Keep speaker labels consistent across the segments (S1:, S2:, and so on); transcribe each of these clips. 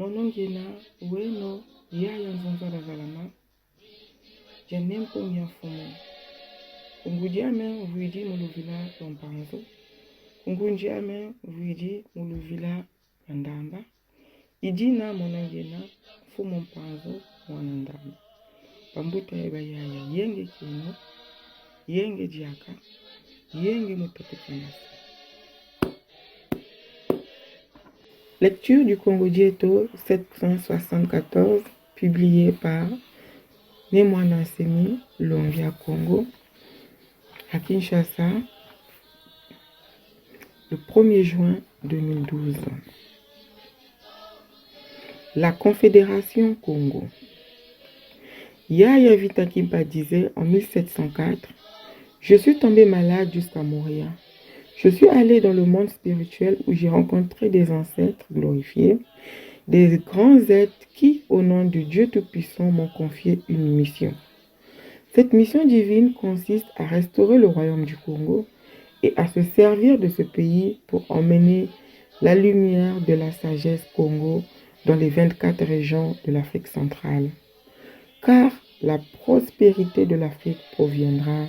S1: monongena weno yaya nzonzala zalama janempo nyafumo kungudiame vuidi muluvila lompanzo kungundiame vuidi muluvila mandamba idina monongena fumo mpanzo mwanandamba pambuta eba yaya yenge kino yenge diaka yenge motopekanasi. Lecture du Congo Dieto 774, publié par Némoana Semi, Longia Congo, à Kinshasa, le 1er juin 2012. La Confédération Congo. Yaya Vitakimpa disait en 1704, « Je suis tombé malade jusqu'à mourir. Je suis allé dans le monde spirituel où j'ai rencontré des ancêtres glorifiés, des grands êtres qui, au nom de Dieu Tout-Puissant, m'ont confié une mission. Cette mission divine consiste à restaurer le royaume du Congo et à se servir de ce pays pour emmener la lumière de la sagesse Congo dans les 24 régions de l'Afrique centrale. Car la prospérité de l'Afrique proviendra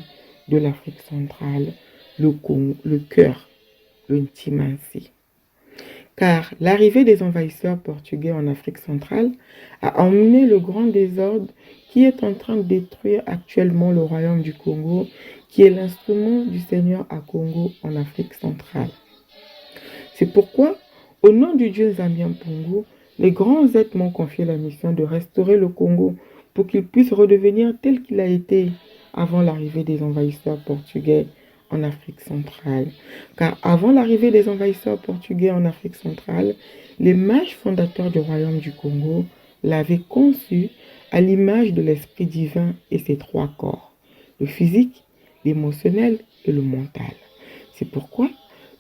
S1: de l'Afrique centrale, le cœur, l'intimacy. Car l'arrivée des envahisseurs portugais en Afrique centrale a emmené le grand désordre qui est en train de détruire actuellement le royaume du Congo, qui est l'instrument du Seigneur à Congo en Afrique centrale. C'est pourquoi, au nom du Dieu Zambian Pongo, les grands êtres m'ont confié la mission de restaurer le Congo pour qu'il puisse redevenir tel qu'il a été avant l'arrivée des envahisseurs portugais en Afrique centrale. Car avant l'arrivée des envahisseurs portugais en Afrique centrale, les mages fondateurs du royaume du Congo l'avaient conçu à l'image de l'esprit divin et ses 3 corps, le physique, l'émotionnel et le mental. C'est pourquoi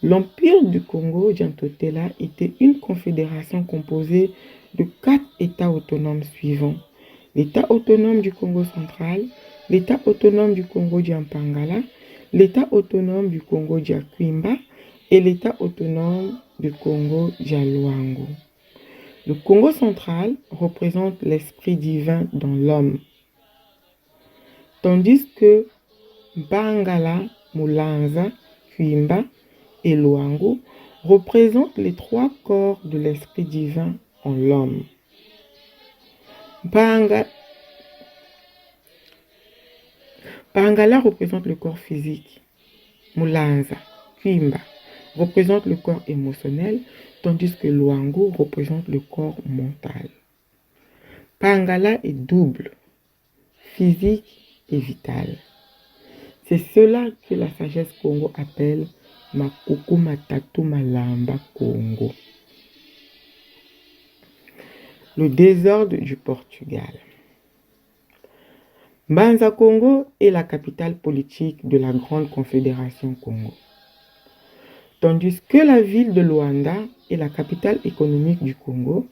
S1: l'Empire du Congo Diantotela était une confédération composée de 4 États autonomes suivants. L'État autonome du Congo central, l'État autonome du Congo Diampangala, l'État autonome du Congo Diakwimba et l'État autonome du Congo Dialuango. Le Congo central représente l'esprit divin dans l'homme, tandis que Bangala, Mulanza, Kwimba et Luango représentent les 3 corps de l'esprit divin en l'homme. Bangala représente le corps physique, Mulanza, Kwimba représente le corps émotionnel, tandis que Luango représente le corps mental. Bangala est double, physique et vital. C'est cela que la sagesse Congo appelle Makuku Matatu Malamba Congo. Le désordre du Portugal. Mbanza Congo est la capitale politique de la Grande Confédération Congo, tandis que la ville de Luanda est la capitale économique du Congo,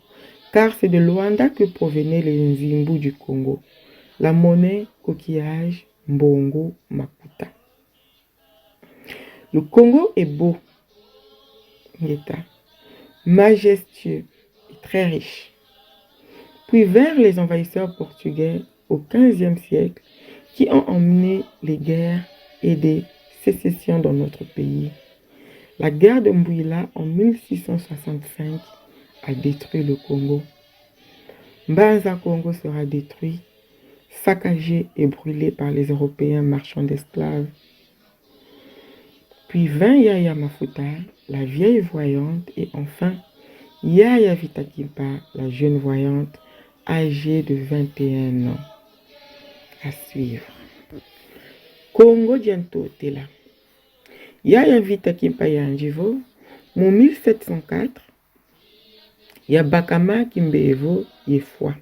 S1: car c'est de Luanda que provenaient les Nzimbu du Congo, la monnaie, coquillage, mbongo, makuta. Le Congo est beau, majestueux et très riche. Puis vinrent les envahisseurs portugais au XVe siècle qui ont emmené les guerres et des sécessions dans notre pays. La guerre de Mbouila en 1665 a détruit le Congo. Mbanza Congo sera détruit, saccagé et brûlé par les Européens marchands d'esclaves. Puis vint Yaya Mafuta, la vieille voyante, et enfin Yaya Vitakimpa, la jeune voyante, âgée de 21 ans. À suivre. Congo Diantotela. Yaya Vitakimpa Yanjivo, mon 1704, ya Bakama Kimbevo Yefwa.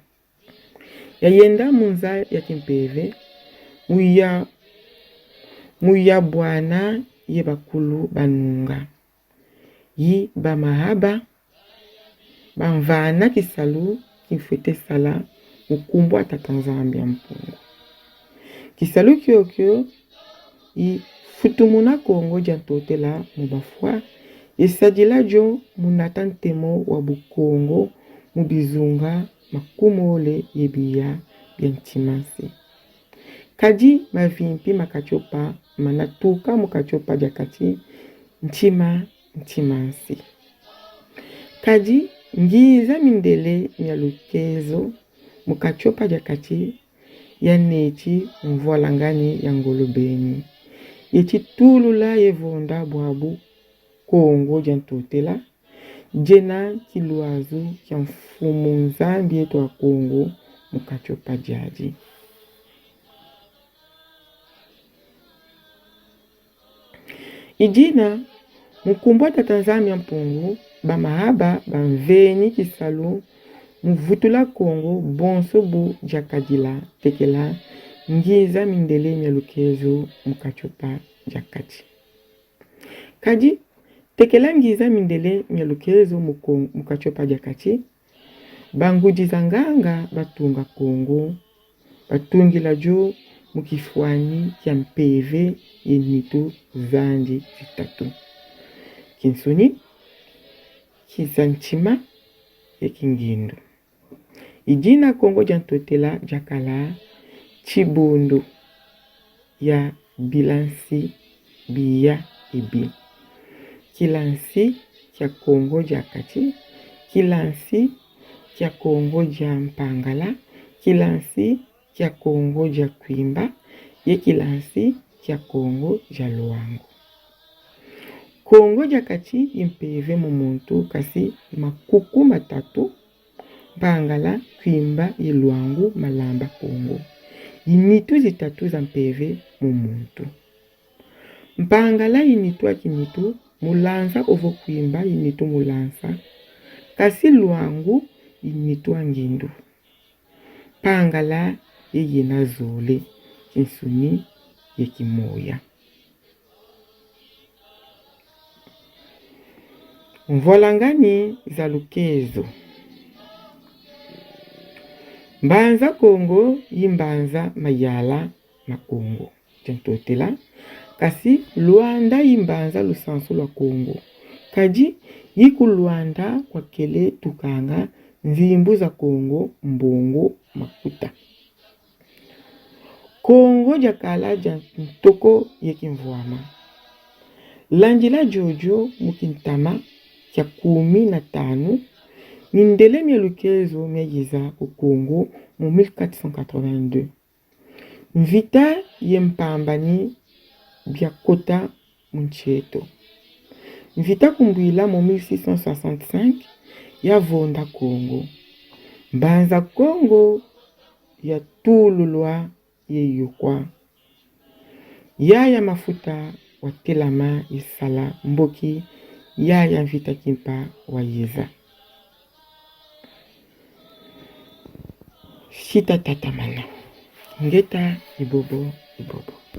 S1: Ya Yenda Munza ya Kimpeve, Muya Bwana Yebakulu Banunga. Yi Bamahaba, Bamvana Kisalu, Kimfete Sala, Mukumbo Atatanzambia Mpungu. Kisalu Kyokyo, Yi Futumuna Congo Diantotela Mubafwa, Yesadila Jo Munatan Temo Wabu Congo, mubizunga makumole yebia biantimase. Kadi mavimpi makachopa manatuka mukachopa jakati ntimansi. Kadi ngiza mindele nyalukezo mukachopa jakati ya neti mvualangani ya ngolobeni. Yeti tulula yevonda buabu Kongo jantotela. Jena kiluazu kia mfumu nzambi yetu wa Kongo mukachopa jaji. Ijina mukumbwa tatanzami ya mpungu ba mahaba ba mveni kisalu mvutula Kongo bonso bu jakadila tekela ngiza mindele nyalukezo mukachopa jakati. Kadi tekela ngiza mindele nyalukezo mukachopa jakati. Banguji zanganga batunga Kongo batungila jo mukifuani kia mpeve yenitu zandi zitatu. Kinsuni, kizanchima, yekingindu. Ijina Kongo jantotela jakala chibondo ya bilansi biya ebi. Kilansi kia Kongo jakati, kilansi kia Kongo ja mpangala, kilansi kia Kongo ja kwimba, ye kilansi kia Kongo ja luangu. Kongo jakati impeve mumuntu kasi makuku matatu, mpangala, kwimba, ye luangu, malamba Kongo. Initu zitatu za mpeve mumuntu. Mpangala initu akinitu, mulanza ovo kwimba initu mulanza. Kasi luangu initu angindu. Pangala ye yena zole, kinsuni ye kimoya. Mvolangani za lukezo. Mbanza Kongo yimbanza mayala na Kongo. Jantotela. Kasi Luanda yimbanza lusansu lwa Kongo. Kadi yiku Luanda kwa kele tukanga nzimbu za Kongo mbongo makuta. Kongo jakala jantoko yekimvuama. Lanjila jojo mukintama kia 15 mindele mielukezo mejiza ku Kongo mu 1482. Mvita yempambani biakota muncheto. Mvita kumbuila mu 1665 ya vonda Kongo. Mbanza Kongo ya tululwa yeyukwa. Ya mafuta watelama isala mboki ya mvita kimpa wa yeza. Shita tatamana. Ngeta ibobo.